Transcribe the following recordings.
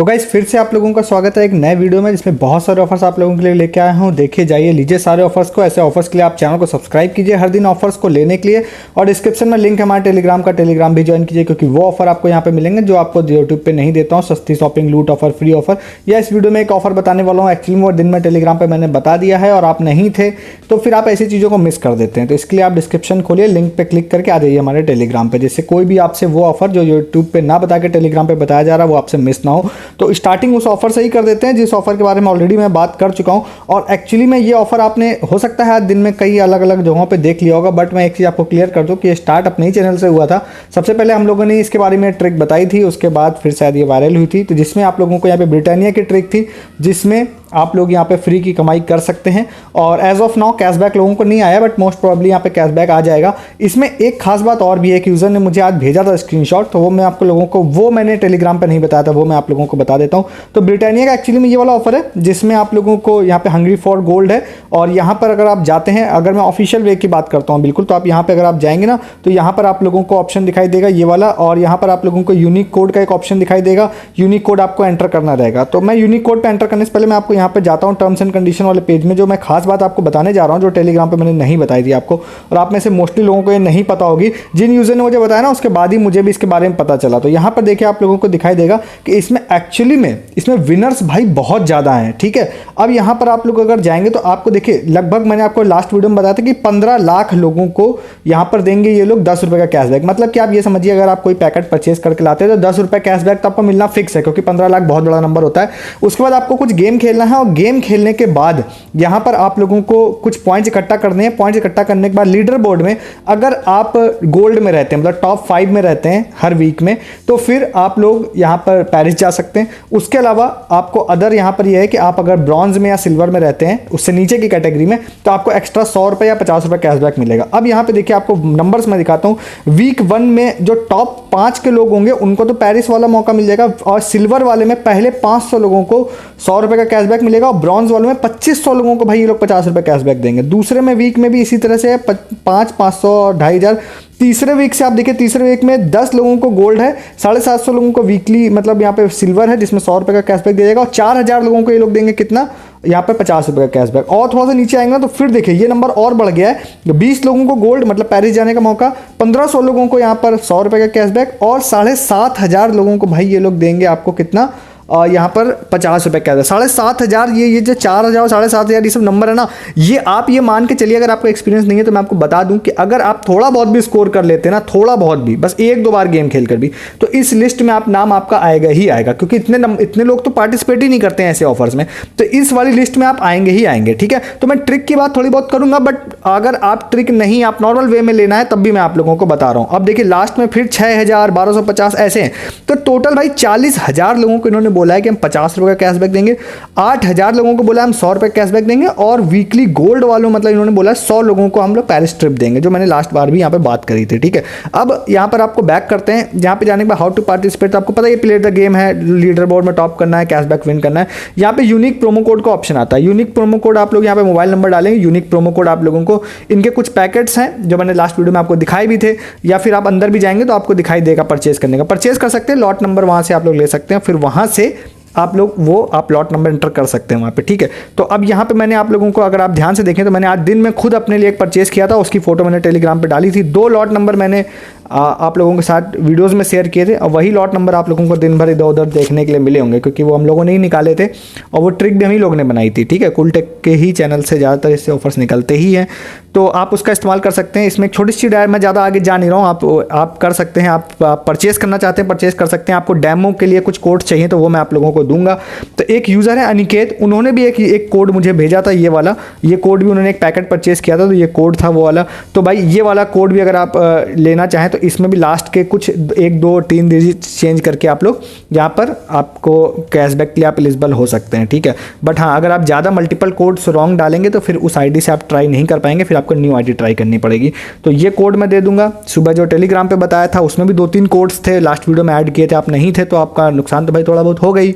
तो गाइस फिर से आप लोगों का स्वागत है एक नए वीडियो में जिसमें बहुत सारे ऑफर्स आप लोगों के लिए लेके आया हूँ। देखिए जाइए, लीजिए सारे ऑफर्स को। ऐसे ऑफर्स के लिए आप चैनल को सब्सक्राइब कीजिए हर दिन ऑफर्स को लेने के लिए, और डिस्क्रिप्शन में लिंक है हमारे टेलीग्राम का, टेलीग्राम भी ज्वाइन कीजिए क्योंकि वो ऑफर आपको यहाँ पे मिलेंगे जो आपको यूट्यूब पे नहीं देता हूँ। सस्ती शॉपिंग, लूट ऑफर, फ्री ऑफर, या इस वीडियो में एक ऑफर बताने वाला हूँ। एक्चुअली वो दिन में टेलीग्राम पर मैंने बता दिया है और आप नहीं थे तो फिर आप ऐसी चीज़ों को मिस कर देते हैं। तो इसके लिए आप डिस्क्रिप्शन खोलिए, लिंक पे क्लिक करके आ जाइए हमारे टेलीग्राम पे, जिससे कोई भी आपसे वो ऑफर जो यूट्यूब पे ना बता के टेलीग्राम पे बताया जा रहा है वो आपसे मिस ना हो। तो स्टार्टिंग उस ऑफर से ही कर देते हैं जिस ऑफर के बारे में ऑलरेडी मैं बात कर चुका हूं। और एक्चुअली में ये ऑफर आपने हो सकता है आज दिन में कई अलग अलग जगहों पे देख लिया होगा, बट मैं एक चीज़ आपको क्लियर कर दूं कि ये स्टार्ट अपने ही चैनल से हुआ था। सबसे पहले हम लोगों ने इसके बारे में ट्रिक बताई थी, उसके बाद फिर शायद ये वायरल हुई थी, तो जिसमें आप लोगों को यहाँ पे ब्रिटानिया की ट्रिक थी जिसमें आप लोग यहाँ पे फ्री की कमाई कर सकते हैं। और एज ऑफ नाउ कैशबैक लोगों को नहीं आया, बट मोस्ट प्रोबेबली यहाँ पे कैशबैक आ जाएगा। इसमें एक खास बात और भी है कि यूज़र ने मुझे आज भेजा था स्क्रीनशॉट, तो वो मैं आपको लोगों को, वो मैंने टेलीग्राम पे नहीं बताया था, वो मैं आप लोगों को बता देता हूँ। तो ब्रिटानिया का एक्चुअली में ये वाला ऑफर है जिसमें आप लोगों को यहाँ पे हंग्री फॉर गोल्ड है, और यहाँ पर अगर आप जाते हैं, अगर मैं ऑफिशियल वे की बात करता हूँ बिल्कुल, तो आप यहाँ पर अगर आप जाएंगे ना तो यहाँ पर आप लोगों को ऑप्शन दिखाई देगा ये वाला, और यहाँ पर आप लोगों को यूनिक कोड का एक ऑप्शन दिखाई देगा। यूनिक कोड आपको एंटर करना रहेगा। तो मैं यूनिक कोड पर एंटर करने से पहले मैं आपको यहाँ पर जाता हूँ टर्म्स एंड कंडीशन वाले पेज में, जो मैं खास बात आपको बताने जा रहा हूं जो टेलीग्राम पे मैंने नहीं बताई थी आपको, और आप में से मोस्टली लोगों को ये नहीं पता होगी। जिन यूजर ने मुझे बताया ना उसके बाद ही मुझे भी इसके बारे में पता चला। तो यहां पर देखिए आप लोगों को दिखाई देगा कि इसमें एक्चुअली में इसमें विनर्स भाई बहुत ज़्यादा हैं, ठीक है। अब यहां पर आप लोग अगर जाएंगे तो आपको देखिए लगभग मैंने आपको लास्ट वीडियो में बताया था कि 15 लाख लोगों को यहां पर देंगे ये लोग 10 रुपये का कैशबैक। मतलब कि आप ये समझिए अगर आप कोई पैकेट परचेज करके लाते हैं तो 10 रुपये कैशबैक तो आपको मिलना फिक्स है, क्योंकि 15 लाख बहुत बड़ा नंबर होता है। उसके बाद आपको कुछ गेम खेलना है, और गेम खेलने के बाद यहां पर आप लोगों को कुछ पॉइंट्स इकट्ठा करने हैं। पॉइंट्स इकट्ठा करने के बाद लीडर बोर्ड में अगर आप गोल्ड में रहते हैं, मतलब टॉप 5 में रहते हैं हर वीक में, तो फिर आप लोग यहां पर पेरिस जा सकते हैं। उसके अलावा आपको अदर यहां पर यह है कि आप अगर ब्रॉन्ज में या सिल्वर में रहते हैं, उससे नीचे की कैटेगरी में, तो आपको एक्स्ट्रा 100 रुपये या 50 रुपये कैशबैक मिलेगा। अब यहां पर देखिए आपको नंबर्स में दिखाता हूं। वीक 1 में जो टॉप 5 के लोग होंगे उनको तो पेरिस वाला मौका मिल जाएगा, और सिल्वर वाले में पहले 500 लोगों को 100 रुपये का कैशबैक मिलेगा, और ब्रॉन्ज वाले में 2500 लोगों को भाई ये लोग 50 रुपये कैशबैक देंगे। दूसरे में वीक में भी इसी तरह से 5, 500 और 2500। तीसरे वीक से आप देखिए, तीसरे वीक में 10 लोगों को गोल्ड है, 750 लोगों को वीकली मतलब यहाँ पे सिल्वर है जिसमें 100 रुपये का कैशबैक दिया जाएगा, और 4000 लोगों को ये लोग देंगे कितना, यहाँ पे 50 रुपये का कैशबैक। और थोड़ा सा नीचे आएंगे ना तो फिर देखिए ये नंबर और बढ़ गया है। 20 लोगों को गोल्ड मतलब पेरिस जाने का मौका, 1500 लोगों को यहाँ पर 100 रुपये का कैशबैक, और 7500 लोगों को भाई ये लोग देंगे आपको कितना, यहाँ पर 50 रुपये कैशबैक। 7500, ये जो 4000 और 7500 ये सब नंबर है ना, ये आप ये मान के चलिए, अगर आपको एक्सपीरियंस नहीं है तो मैं आपको बता दूं कि अगर आप थोड़ा बहुत भी स्कोर कर लेते हैं ना, थोड़ा बहुत भी, बस 1-2 बार गेम खेल कर भी, तो इस लिस्ट में आप नाम आपका आएगा ही आएगा, क्योंकि इतने लोग तो पार्टिसिपेट ही नहीं करते हैं ऐसे ऑफर्स में, तो इस वाली लिस्ट में आप आएंगे ही आएंगे, ठीक है। तो मैं ट्रिक की बात थोड़ी बहुत करूंगा, बट अगर आप ट्रिक नहीं, आप नॉर्मल वे में लेना है तब भी मैं आप लोगों को बता रहा हूं। अब देखिए लास्ट में फिर 6000, 1250 ऐसे हैं, तो टोटल भाई 40000 लोगों को इन्होंने बोला है कि हम 50 रुपये का कैशबैक देंगे। 8000 लोगों को बोला हम 100 रुपये कैशबैक देंगे, और वीकली गोल्ड वालों मतलब इन्होंने बोला 100 लोगों को हम लोग पेरिस ट्रिप देंगे, जो मैंने लास्ट बार भी यहाँ पे बात करी थी, ठीक है। अब यहाँ पर आपको बैक करते हैं, यहाँ पे जाने के बाद हाउ टू पार्टिसिपेट, तो आपको पता है प्ले द गेम है, लीडर बोर्ड में टॉप करना है, कैशबैक विन करना है। यहाँ पे यूनिक प्रोमो कोड का ऑप्शन आता है। यूनिक प्रोमो कोड आप लोग यहाँ पे मोबाइल नंबर डालेंगे, यूनिक प्रोमो कोड आप लोगों को, इनके कुछ पैकेट्स हैं जो मैंने लास्ट वीडियो में आपको दिखाए भी थे, या फिर आप अंदर भी जाएंगे तो आपको दिखाई देगा परचेज करने का, परचेज कर सकते हैं। लॉट नंबर वहाँ से आप लोग ले सकते हैं, फिर वहाँ से आप लोग आप लॉट नंबर एंटर कर सकते हैं वहाँ पे, ठीक है। तो अब यहाँ पे मैंने आप लोगों को, अगर आप ध्यान से देखें तो मैंने आज दिन में खुद अपने लिए एक परचेस किया था, उसकी फोटो मैंने टेलीग्राम पे डाली थी। 2 लॉट नंबर मैंने आप लोगों के साथ वीडियोस में शेयर किए थे, और वही लॉट नंबर आप लोगों को दिन भर इधर उधर देखने के लिए मिले होंगे, क्योंकि वो हम लोगों ने ही निकाले थे, और वो ट्रिक भी हम ही लोग ने बनाई थी, ठीक है। कूलटेक के ही चैनल से ज़्यादातर इससे ऑफर्स निकलते ही हैं, तो आप उसका इस्तेमाल कर सकते हैं। इसमें एक छोटी सी डायर, मैं ज़्यादा आगे जा नहीं रहा हूँ, आप कर सकते हैं। आप परचेस करना चाहते हैं परचेस कर सकते हैं। आपको डेमो के लिए कुछ कोड चाहिए तो वो मैं आप लोगों को दूंगा। तो एक यूज़र है अनिकेत, उन्होंने भी एक कोड मुझे भेजा था, ये वाला, ये कोड भी उन्होंने एक पैकेट परचेस किया था, तो ये कोड था वो वाला। तो भाई ये वाला कोड भी अगर आप लेना चाहें तो इसमें भी लास्ट के कुछ 1, 2, 3 डिजिट चेंज करके आप लोग यहाँ पर आपको कैशबैक के लिए आप एलिजिबल हो सकते हैं, ठीक है। बट हाँ, अगर आप ज़्यादा मल्टीपल कोड्स रॉन्ग डालेंगे तो फिर उस आईडी से आप ट्राई नहीं कर पाएंगे, फिर आपको न्यू आईडी ट्राई करनी पड़ेगी। तो ये कोड मैं दे दूंगा। सुबह जो टेलीग्राम पे बताया था उसमें भी 2-3 कोड्स थे, लास्ट वीडियो में ऐड किए थे, आप नहीं थे तो आपका नुकसान तो भाई थोड़ा बहुत हो गई,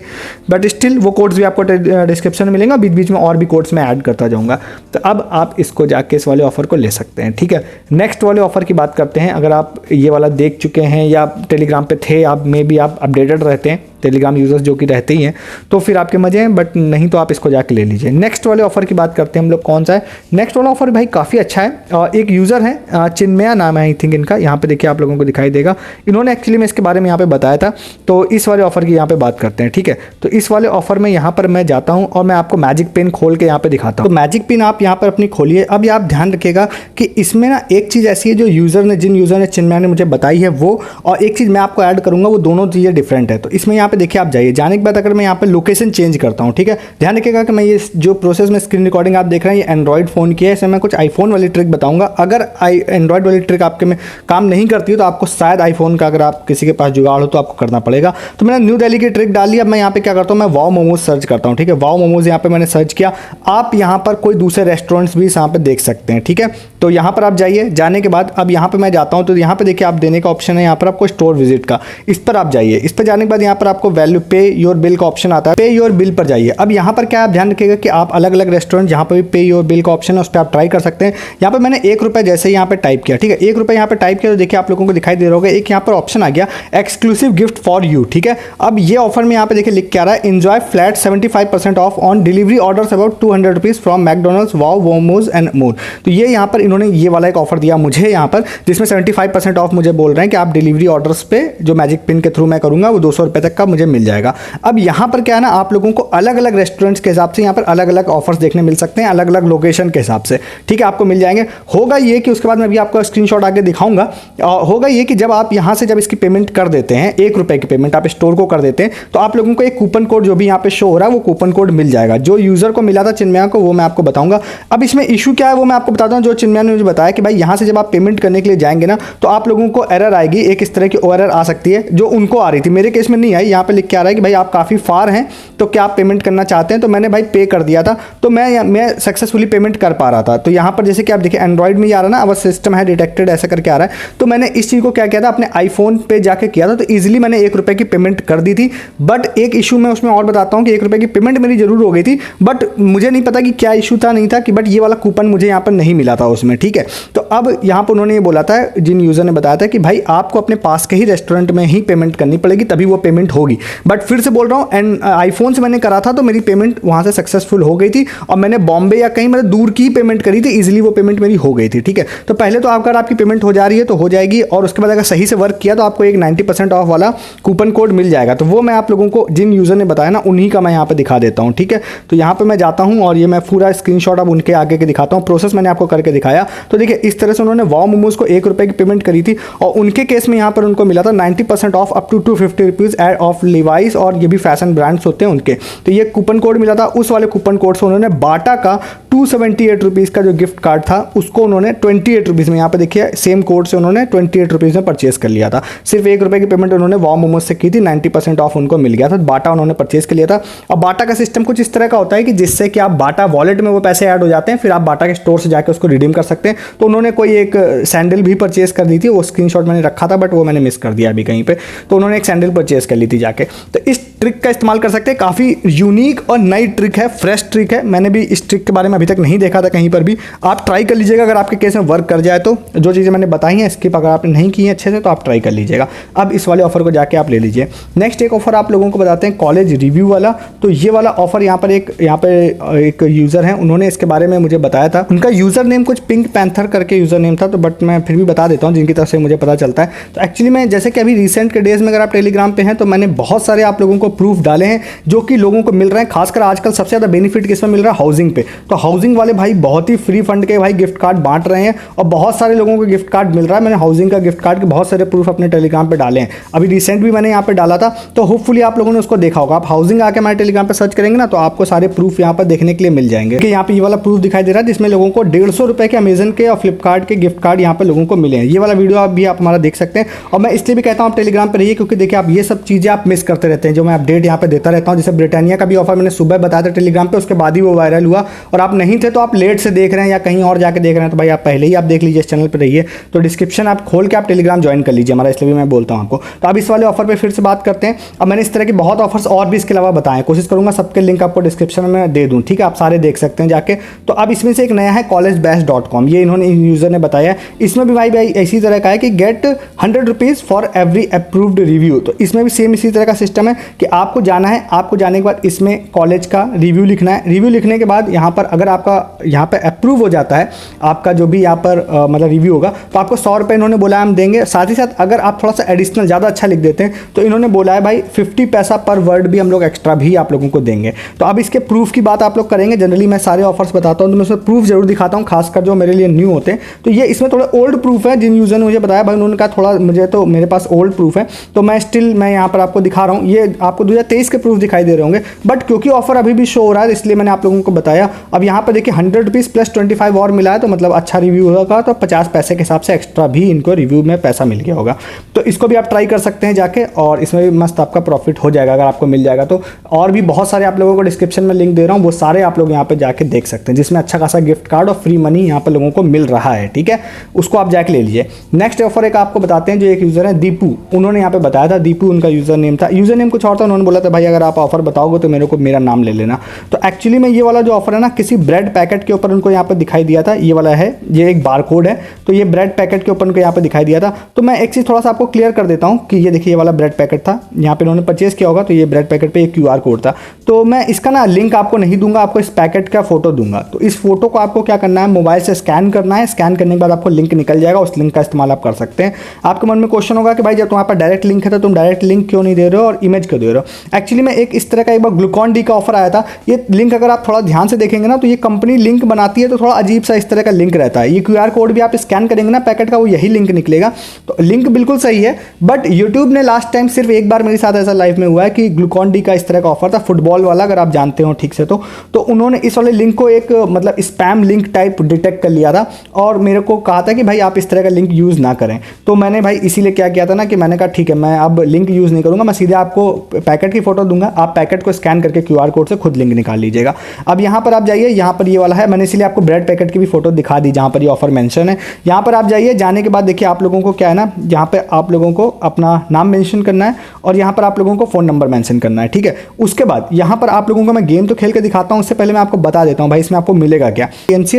बट स्टिल वो कोड्स भी आपको डिस्क्रिप्शन में मिलेंगे, बीच बीच में और भी कोड्स मैं ऐड करता जाऊँगा। तो अब आप इसको जाके इस वाले ऑफर को ले सकते हैं, ठीक है। नेक्स्ट वाले ऑफर की बात करते हैं। अगर आप ये वाला देख चुके हैं या टेलीग्राम पे थे, आप में भी आप अपडेटेड रहते हैं, टेलीग्राम यूजर्स जो कि रहते ही हैं, तो फिर आपके मजे हैं, बट नहीं तो आप इसको जाके ले लीजिए। नेक्स्ट वाले ऑफर की बात करते हैं हम लोग, कौन सा है नेक्स्ट वाला ऑफर भाई, काफ़ी अच्छा है। एक यूज़र है चिन्मया नाम है आई थिंक इनका, यहाँ पे देखिए आप लोगों को दिखाई देगा, इन्होंने एक्चुअली में इसके बारे में यहाँ पे बताया था। तो इस वाले ऑफर की यहाँ पे बात करते हैं, ठीक है। तो इस वाले ऑफर में यहाँ पर मैं जाता हूँ और मैं आपको मैजिक पिन खोल के यहाँ पे दिखाता हूँ। तो मैजिक पिन आप यहाँ पर अपनी खोलिए। अब आप ध्यान रखिएगा कि इसमें ना एक चीज़ ऐसी है जो जिन यूज़र ने चिन्मया ने मुझे बताई है वो, और एक चीज़ मैं आपको ऐड करूँगा, वो दोनों चीज़ें डिफरेंट है। तो इसमें यहाँ पे देखिए आप जाइए, जाने के बाद अगर मैं यहाँ पे लोकेशन चेंज करता हूँ, ठीक है, ध्यान रखिएगा कि मैं ये जो प्रोसेस में स्क्रीन रिकॉर्डिंग आप देख रहे हैं ये एंड्रॉइड फ़ोन की है, इसमें मैं कुछ आईफोन वाली ट्रिक बताऊंगा। अगर एंड्रॉइड वाली ट्रिक आपके में काम नहीं करती है तो आपको शायद आईफोन का, अगर आप किसी के पास जुगाड़ हो तो आपको करना पड़ेगा। तो मैंने न्यू दिल्ली की ट्रिक डाली। अब मैं यहाँ पे क्या करता हूँ, मैं वाओ मोमोज सर्च करता हूँ, ठीक है। वाओ मोमोज यहाँ पे मैंने सर्च किया। आप यहाँ पर कोई दूसरे रेस्टोरेंट्स भी यहाँ पे देख सकते हैं, ठीक है। तो यहाँ पर आप जाइए, जाने के बाद अब यहाँ पे मैं जाता हूँ, तो यहाँ पे देखिए आप देने का ऑप्शन है, यहाँ पर आपको स्टोर विजिट का, इस पर आप जाइए। इस पर जाने के बाद यहाँ पर आपको वैल्यू पे योर बिल का ऑप्शन आता है, पे योर बिल पर जाइए। अब यहाँ पर क्या आप ध्यान रखिएगा कि आप अलग अलग रेस्टोरेंट जहाँ पर भी पे योर बिल का ऑप्शन है उस पर आप ट्राई कर सकते हैं। यहाँ पर मैंने ₹1 जैसे यहाँ पे टाइप किया, ठीक है, ₹1 यहाँ पे टाइप किया, तो देखिए आप लोगों को दिखाई दे रहा होगा एक यहाँ पर ऑप्शन आ गया एक्सक्लूसिव गिफ्ट फॉर यू, ठीक है। अब ये ऑफर में यहाँ पे देखिए लिख के आ रहा है enjoy flat 75% of on delivery orders about ₹200 from McDonald's wow momos and more. तो ये यहाँ पर इन्होंने ये वाला एक ऑफर दिया मुझे यहाँ पर, जिसमें 75% ऑफ मुझे बोल रहे हैं कि आप डिलीवरी ऑर्डर्स पे जो मैजिक पिन के थ्रू मैं करूँगा वो ₹200 तक का मुझे मिल जाएगा। अब यहाँ पर क्या है ना, आप लोगों को अलग अलग रेस्टोरेंट्स के हिसाब से यहाँ पर अलग अलग ऑफर्स देखने मिल सकते हैं, अलग अलग लोकेशन के हिसाब से, ठीक है, आपको मिल जाएंगे। होगा ये कि उसके बाद मैं भी आपको स्क्रीनशॉट आगे दिखाऊंगा। होगा ये कि जब आप यहाँ से जब इसकी पेमेंट कर देते हैं, ₹1 की पेमेंट आप स्टोर को कर देते हैं, तो आप लोगों को एक कूपन कोड जो भी यहाँ पे शो हो रहा है वो कूपन कोड मिल जाएगा। जो यूजर को मिला था चिन्मया को, वो मैं आपको बताऊंगा। अब इसमें इशू क्या है वो मैं आपको बताता हूँ। जो चिन्मया ने मुझे बताया कि भाई यहाँ से जब आप पेमेंट करने के लिए जाएंगे ना, तो आप लोगों को एरर आएगी, एक इस तरह की एरर आ सकती है जो उनको आ रही थी, मेरे केस में नहीं आई। यहाँ पे लिख के आ रहा है कि भाई आप काफ़ी फार हैं, तो क्या आप पेमेंट करना चाहते हैं। तो मैंने भाई पे कर दिया था, तो मैं सक्सेसफुली पेमेंट कर पा रहा था। तो यहाँ पर जैसे कि आप देखिए एंड्रॉइड में ही आ रहा है ना, अब सिस्टम है डिटेक्टेड ऐसा करके आ रहा है। तो मैंने इस चीज़ को क्या किया था, अपने आईफोन पे जाके किया था, तो ईजिली मैंने ₹1 की पेमेंट कर दी थी। बट एक इशू मैं उसमें और बताता हूँ कि ₹1 की पेमेंट मेरी जरूर हो गई थी, बट मुझे नहीं पता कि क्या इशू था, नहीं था कि बट ये वाला कूपन मुझे यहाँ पर नहीं मिला था उसमें, ठीक है। तो अब यहाँ पर उन्होंने ये बोला था, जिन यूजर ने बताया था कि भाई आपको अपने पास के ही रेस्टोरेंट में ही पेमेंट करनी पड़ेगी, तभी वो पेमेंट होगी। बट फिर से बोल रहा हूँ, एंड आईफोन से मैंने करा था तो मेरी पेमेंट वहाँ से सक्सेसफुल हो गई थी, और मैंने बॉम्बे या कहीं मतलब दूर की पेमेंट करी थी, इजीली वो पेमेंट मेरी हो गई थी, ठीक है। तो पहले तो अगर आपकी पेमेंट हो जा रही है तो हो जाएगी, और उसके बाद अगर सही से वर्क किया तो आपको एक 90% ऑफ वाला कूपन कोड मिल जाएगा। तो वो मैं आप लोगों को जिन यूजर ने बताया ना उन्हीं का मैं यहाँ पे दिखा देता हूँ, ठीक है। तो यहाँ पे मैं जाता हूँ और ये मैं पूरा स्क्रीनशॉट अब उनके आगे के दिखाता हूँ, प्रोसेस मैंने आपको करके दिखाया। तो देखिए इस तरह से उन्होंने वाओ मोमोज को ₹1 की पेमेंट करी थी, और उनके केस में यहाँ पर उनको मिला था 90% off up to ₹250 ad of Levi's, और ये भी फैशन ब्रांड्स होते हैं उनके। तो ये कूपन कोड मिला था, उस वाले कूपन कोड से उन्होंने बाटा का ₹278 का जो गिफ्ट कार्ड था उसको उन्होंने ₹28 में, यहाँ पे देखिए सेम कोड से उन्होंने ₹28 में परचेस कर लिया था। सिर्फ ₹1 की पेमेंट उन्होंने वाओ मोमोज से की थी, 90% ऑफ उनको मिल गया था। बाटा उन्होंने परचेस कर लिया था। और बाटा का सिस्टम कुछ इस तरह का होता है कि जिससे कि आप बाटा वॉलेट में वो पैसे ऐड हो जाते हैं, फिर आप बाटा के स्टोर से जाकर उसको रिडीम कर सकते हैं। तो उन्होंने कोई एक सैंडल भी परचेस कर दी थी, वो स्क्रीनशॉट मैंने रखा था बट वो मैंने मिस कर दिया अभी कहीं पे। तो उन्होंने एक सैंडल परचेस कर ली थी जाके। तो इस ट्रिक का इस्तेमाल कर सकते हैं, काफ़ी यूनिक और नई ट्रिक है, फ्रेश ट्रिक है। मैंने भी इस ट्रिक के बारे में अभी तक नहीं देखा था कहीं पर भी। आप ट्राई कर लीजिएगा, अगर आपके केस में वर्क कर जाए तो। जो चीज़ें मैंने बताई हैं स्किप अगर आपने नहीं की है अच्छे से तो आप ट्राई कर लीजिएगा। अब इस वाले ऑफर को जाके आप ले लीजिए। नेक्स्ट एक ऑफर आप लोगों को बताते हैं कॉलेज रिव्यू वाला। तो ये वाला ऑफर यहाँ पर एक यूज़र है, उन्होंने इसके बारे में मुझे बताया था। उनका यूज़र नेम कुछ पिंक पैंथर करके यूज़र नेम था, तो बट मैं फिर भी बता देता हूँ जिनकी तरफ से मुझे पता चलता है। तो एक्चुअली मैं जैसे कि अभी रिसेंट के डेज में अगर आप टेलीग्राम पे हैं तो मैंने बहुत सारे आप लोगों को प्रूफ डाले हैं जो कि लोगों को मिल रहे हैं। खासकर आजकल सबसे ज़्यादा बेनिफिट किसमें मिल रहा है, हाउसिंग पे। तो हाउसिंग वाले भाई बहुत ही फ्री फंड के भाई गिफ्ट कार्ड बांट रहे हैं और बहुत सारे लोगों को गिफ्ट कार्ड मिल रहा है। मैंने हाउसिंग का गिफ्ट कार्ड के बहुत सारे प्रूफ अपने टेलीग्राम पे डाले हैं, अभी रिसेंट भी मैंने यहाँ पे डाला था। तो होपफुली आप लोगों ने उसको देखा होगा। आप हाउसिंग आके हमारे टेलीग्राम पे सर्च करेंगे ना तो आपको सारे प्रूफ यहाँ पर देखने के लिए मिल जाएंगे। कि यहाँ पे ये वाला प्रूफ दिखाई दे रहा है जिसमें लोगों को ₹150 के अमेजन के और फ्लिपकार्ट के गिफ्ट कार्ड यहाँ पे लोगों को मिले हैं। ये वाला वीडियो आप भी आप हमारा देख सकते हैं। और मैं इसलिए भी कहता हूँ आप टेलीग्राम पर रहिए, क्योंकि देखिए आप ये सब चीज़ें आप मिस करते रहते हैं जो मैं अपडेट यहाँ पे देता रहता हूँ। जैसे ब्रिटानिया का भी ऑफर मैंने सुबह बताया था टेलीग्राम पे, उसके बाद ही वो वायरल हुआ। और आप नहीं थे तो आप लेट से देख रहे हैं या कहीं और जाके देख रहे हैं तो भाई आप पहले ही आप देख लीजिए, इस चैनल पर रहिए। तो डिस्क्रिप्शन आप खोल के आप टेलीग्राम ज्वाइन कर लीजिए हमारा, इसलिए भी मैं बोलता हूँ आपको। तो अब इस वाले ऑफर पर फिर से बात करते हैं। अब मैंने इस तरह के बहुत ऑफर्स और भी इसके अलावा बताएं, कोशिश करूँगा सबके लिंक आपको डिस्क्रिप्शन में दे दूँ, ठीक है, आप सारे देख सकते हैं जाके। तो अब इसमें से एक नया है collegebest.com, ये इन्होंने यूजर ने बताया। इसमें भी भाई इसी तरह का है कि get ₹100 for every approved review. तो इसमें भी सेम इसी तरह का सिस्टम है कि आपको जाना है, आपको जाने के बाद इसमें कॉलेज का रिव्यू लिखना है। रिव्यू लिखने के बाद यहाँ पर अगर आपका यहाँ पर अप्रूव हो जाता है आपका जो भी यहाँ पर मतलब रिव्यू होगा, तो आपको 100 रुपये इन्होंने बोला हम देंगे। साथ ही साथ अगर आप थोड़ा सा एडिशनल ज़्यादा अच्छा लिख देते हैं तो इन्होंने बोला है भाई 50 पैसा पर वर्ड भी हम लोग एक्स्ट्रा भी आप लोगों को देंगे। तो अब इसके प्रूफ की बात आप लोग करेंगे। जनरली मैं सारे ऑफर्स बताता हूँ तो मैं उसमें प्रूफ जरूर दिखाता हूँ, खासकर जो मेरे लिए न्यू होते हैं। तो ये इसमें थोड़ा ओल्ड प्रूफ है, जिन यूजर ने मुझे बताया भाई उन्होंने कहा थोड़ा मुझे तो मेरे पास ओल्ड प्रूफ है, तो मैं यहाँ पर आपको दिखा रहा हूँ। ये आपको 2023 के प्रूफ दिखाई दे रहे होंगे, बट क्योंकि ऑफर अभी भी शो हो रहा है इसलिए मैंने आप लोगों को बताया। अब यहाँ पर देखिए 100 रुपीज़ प्लस 25 और मिला है, तो मतलब अच्छा रिव्यू होगा, तो 50 पैसे के हिसाब से एक्स्ट्रा भी इनको रिव्यू में पैसा मिल गया होगा। तो इसको भी आप ट्राई कर सकते हैं जाके, और इसमें भी मस्त आपका प्रॉफिट हो जाएगा अगर आपको मिल जाएगा तो। और भी बहुत सारे आप लोगों को डिस्क्रिप्शन में लिंक दे रहा हूँ, वो सारे आप लोग यहाँ पे जाके देख सकते हैं, जिसमें अच्छा खासा गिफ्ट कार्ड और फ्री मनी यहाँ पर लोगों को मिल रहा है। ठीक है, उसको आप जाके ले लीजिए। नेक्स्ट ऑफर एक आपको बताते हैं, जो एक यूजर है दीपू, उन्होंने यहाँ पे बताया था, दीपू उनका यूजर नेम था। यूजर नेम कुछ और था, उन्होंने बोला था भाई अगर आप ऑफर बताओगे तो मेरे को मेरा नाम ले लेना। तो एक्चुअली में ये वाला जो ऑफर है ना, किसी ब्रेड पैकेट के ऊपर उनको यहाँ पे दिखाई दिया था, ये वाला है, ये एक बार कोड है, तो ये ब्रेड पैकेट के ऊपर उनको यहाँ पे दिखाई दिया था। तो मैं एक चीज़ थोड़ा सा आपको क्लियर कर देता हूँ कि ये देखिए ये वाला ब्रेड पैकेट था, यहाँ पे उन्होंने परचेज किया होगा, तो ये ब्रेड पैकेट पे एक QR कोड था। तो मैं इसका ना लिंक आपको नहीं दूंगा, आपको इस पैकेट का फोटो दूंगा। तो इस फोटो को आपको क्या करना है, मोबाइल से स्कैन करना है। स्कैन करने के बाद आपको लिंक निकल जाएगा, उस लिंक का इस्तेमाल आप कर सकते हैं। आपके मन में क्वेश्चन होगा कि भाई जब तुम्हारे पास डायरेक्ट लिंक है तो तुम डायरेक्ट लिंक क्यों नहीं दे रहे हो और इमेज क्यों दे रहे हो। एक्चुअली में एक इस तरह का एक बार ग्लूकॉन डी का ऑफर आया था। ये लिंक अगर आप थोड़ा ध्यान से देखेंगे ना, तो ये कंपनी लिंक बनाती है तो थोड़ा अजीब सा इस तरह का लिंक रहता है। ये QR कोड भी आप स्कैन करेंगे ना पैकेट का, वो यही लिंक निकलेगा। तो लिंक बिल्कुल सही है, बट यूट्यूब ने लास्ट टाइम सिर्फ एक बार मेरे साथ ऐसा लाइव में हुआ है कि ग्लूकॉन डी का इस तरह का ऑफर था, फुटबॉल वाला, अगर आप जानते हो ठीक से तो उन्होंने इस वाले लिंक को एक मतलब स्पैम लिंक टाइप डिटेक्ट कर लिया था और मेरे को कहा था कि भाई आप इस तरह का लिंक यूज़ ना करें। तो मैंने भाई इसीलिए क्या किया था ना कि मैंने कहा ठीक है मैं अब लिंक यूज़ नहीं करूँगा, मैं सीधे आपको पैकेट की फोटो दूंगा, आप पैकेट को स्कैन करके QR कोड से खुद लिंक निकाल लीजिएगा। अब यहाँ पर आप जाइए, यहाँ पर ये वाला है, मैंने इसलिए आपको ब्रेड पैकेट की भी फोटो दिखा दी जहाँ पर ये ऑफर मेंशन है। यहाँ पर आप जाइए, जाने के बाद देखिए आप लोगों को क्या है ना, यहाँ पे आप लोगों को अपना नाम मेंशन करना है और यहाँ पर आप लोगों को फ़ोन नंबर मेंशन करना है। ठीक है, उसके बाद यहाँ पर आप लोगों को मैं गेम तो खेल के दिखाता हूँ, उससे पहले मैं आपको बता देता हूँ भाई इसमें आपको मिलेगा क्या।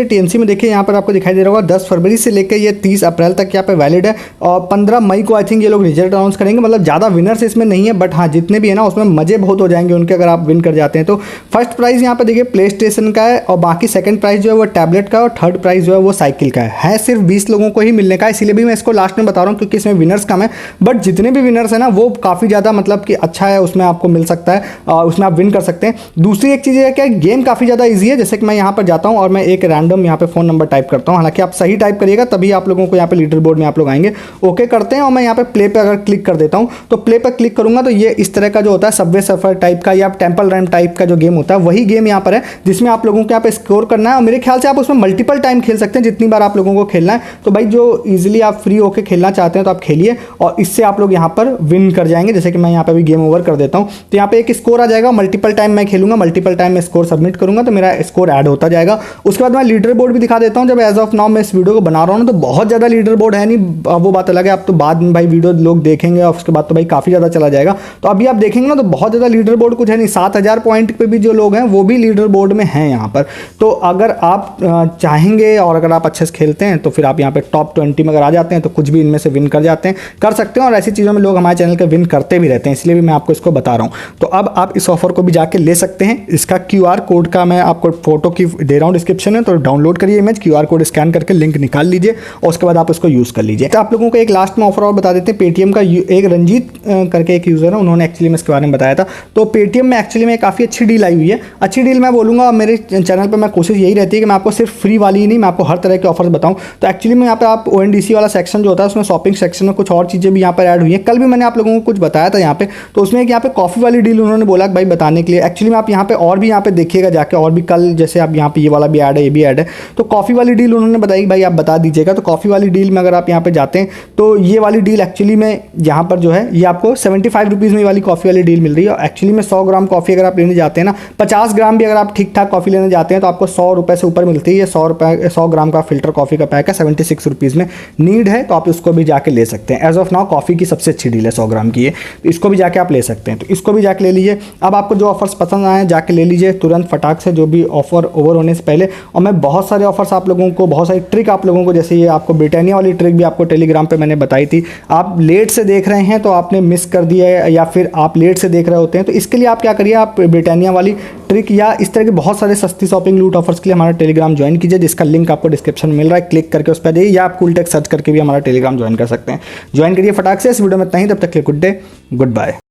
TNC में देखिए यहाँ पर आपको दिखाई दे रहा होगा 10 फरवरी से लेकर ये 30 अप्रैल तक यहाँ पे वैलिड है और 15 मई को आई थिंक ये लोग रिजल्ट अनाउंस करेंगे। मतलब ज़्यादा विनर्स इसमें नहीं है, बट हाँ जितने भी है ना उसमें मजे बहुत हो जाएंगे उनके अगर आप विन कर जाते हैं तो। फर्स्ट प्राइज़ यहाँ पे देखिए प्ले स्टेशन का है और बाकी सेकंड प्राइज़ जो है वो टैबलेट का और थर्ड प्राइज़ जो है वो साइकिल का है सिर्फ 20 लोगों को ही मिलने का, इसीलिए भी मैं इसको लास्ट में बता रहा हूँ क्योंकि इसमें विनर्स कम है। बट जितने भी विनर्स है ना वो काफ़ी ज़्यादा मतलब कि अच्छा है, उसमें आपको मिल सकता है और उसमें आप विन कर सकते हैं। दूसरी एक चीज़ है कि गेम काफ़ी ज़्यादा ईजी है। जैसे कि मैं यहाँ पर जाता हूँ और मैं एक रैंडम यहाँ पे फ़ोन नंबर टाइप करता हूँ, हालांकि आप सही टाइप करिएगा तभी आप लोगों को यहाँ पे लीडर बोर्ड में आप लोग आएंगे। ओके करते हैं और मैं यहाँ पे प्ले पे अगर क्लिक कर देता हूँ तो प्ले पर क्लिक करूँगा तो ये इस तरह का जो होता है सबवे सफर टाइप का या टेम्पल रन टाइप का जो गेम होता है वही गेम यहाँ पर है, जिसमें आप लोगों को यहाँ पे स्कोर करना है और मेरे ख्याल से आप उसमें मल्टीपल टाइम खेल सकते हैं जितनी बार आप लोगों को खेलना है। तो भाई जो ईजिली आप फ्री होकर खेलना चाहते हैं तो आप खेलिए और इससे आप लोग यहाँ पर विन कर जाएंगे। जैसे कि मैं यहाँ पे भी गेम ओवर कर देता हूँ तो यहाँ पे एक स्कोर आ जाएगा, मल्टीपल टाइम मैं खेलूंगा, मल्टीपल टाइम में स्कोर सबमिट करूंगा तो मेरा स्कोर ऐड होता जाएगा। उसके बाद मैं लीडर बोर्ड भी दिखा देता हूँ। जब एज ऑफ नाउ मैं इस वीडियो को बना रहा हूँ तो बहुत ज़्यादा लीडर बोर्ड है नहीं, वो बात अलग है, अब तो बाद में भाई वीडियो लोग देखेंगे और उसके बाद तो भाई काफ़ी ज़्यादा चला जाएगा। तो अभी आप देखेंगे ना तो बहुत ज़्यादा लीडर बोर्ड कुछ है नहीं, 7000 पॉइंट पे भी जो लोग हैं वो भी लीडर बोर्ड में हैं यहाँ पर। तो अगर आप चाहेंगे और अगर आप अच्छे से खेलते हैं तो फिर आप यहाँ पे टॉप 20 में अगर आ जाते हैं तो कुछ भी इनमें से विन कर जाते हैं, कर सकते हैं। और ऐसी चीज़ों में लोग हमारे चैनल के विन करते भी रहते हैं, इसलिए भी मैं आपको इसको बता रहा हूँ। तो अब आप इस ऑफर को भी जाके ले सकते हैं। इसका QR कोड का मैं आपको फोटो की दे रहा हूँ डिस्क्रिप्शन में, तो डाउनलोड करिए इमेज, QR कोड स्कैन करके लिंक निकाल लीजिए और उसके बाद आप उसको यूज़ कर लीजिए। तो आप लोगों को एक लास्ट में ऑफर और बता देते हैं। पेटीएम का एक रंजीत करके एक यूज़र है, उन्होंने एक्चुअली में इसके बारे में बताया था। तो पेटीएम में एक्चुअली में काफ़ी अच्छी डील आई हुई है, अच्छी डील मैं बोलूँगा। मेरे चैनल पर मैं कोशिश यही रहती है कि मैं आपको सिर्फ फ्री वाली ही नहीं, मैं आपको हर तरह के ऑफर्स बताऊँ। तो एक्चुअली में यहाँ पर आप ONDC वाला सेक्शन जो होता है उसमें शॉपिंग सेक्शन में कुछ और चीज़ें भी यहाँ पर ऐड हुई है। कल भी मैंने आप लोगों को कुछ बताया था यहाँ पे, तो उसमें एक यहाँ पे कॉफ़ी वाली डील उन्होंने बोला भाई बताने के लिए। एक्चुअली में आप यहाँ पे और भी यहाँ पे देखिएगा जाके, और भी कल जैसे आप यहाँ पे ये वाला भी ऐड है, ये भी ऐड है। तो कॉफ़ी वाली डील उन्होंने बताई भाई आप बता दीजिएगा। तो कॉफ़ी वाली डील में अगर आप यहाँ पे जाते हैं तो ये वाली डील एक्चुअली में यहाँ पर जो है ये आपको 75 रुपीज़ में वाली कॉफ़ी वाली डील मिल रही है। और एक्चुअली में 100 ग्राम कॉफ़ी अगर आप लेने जाते हैं ना, 50 ग्राम भी अगर आप ठीक ठाक कॉफ़ी लेने जाते हैं तो आपको 100 रुपये से ऊपर मिलती है। 100 ग्राम का फिल्टर कॉफ़ी का पैक है, 76 रुपीज़ में नीड है, तो आप उसको भी जाके ले सकते हैं। एज ऑफ नाउ कॉफ़ी की सबसे अच्छी डील है 100 ग्राम की ये। तो इसको भी जाके आप ले सकते हैं, तो इसको भी जाके ले लीजिए। अब आपको जो ऑफर्स पसंद आए जाके ले लीजिए तुरंत फटाक से, जो भी ऑफर ओवर होने से पहले। और मैं बहुत सारे ऑफर्स आप लोगों को, बहुत सारी ट्रिक आप लोगों को, जैसे ये आपको ब्रिटानिया वाली ट्रिक भी आपको टेलीग्राम पे मैंने बताई थी, आप लेट से देख रहे हैं तो आपने मिस कर दिया है, या फिर आप लेट से देख रहे होते हैं, तो इसके लिए आप क्या करिए, आप ब्रिटानिया वाली ट्रिक या इस तरह के बहुत सारे सस्ती शॉपिंग लूट ऑफर्स के लिए हमारा टेलीग्राम ज्वाइन कीजिए, जिसका लिंक आपको डिस्क्रिप्शन में मिल रहा है, क्लिक करके उस पर जाइए, या आप कूलटेक सर्च करके भी हमारा टेलीग्राम ज्वाइन कर सकते हैं। ज्वाइन करिए फटाक से। इस वीडियो में इतना ही, तब तक के लिए गुड डे, गुड बाय।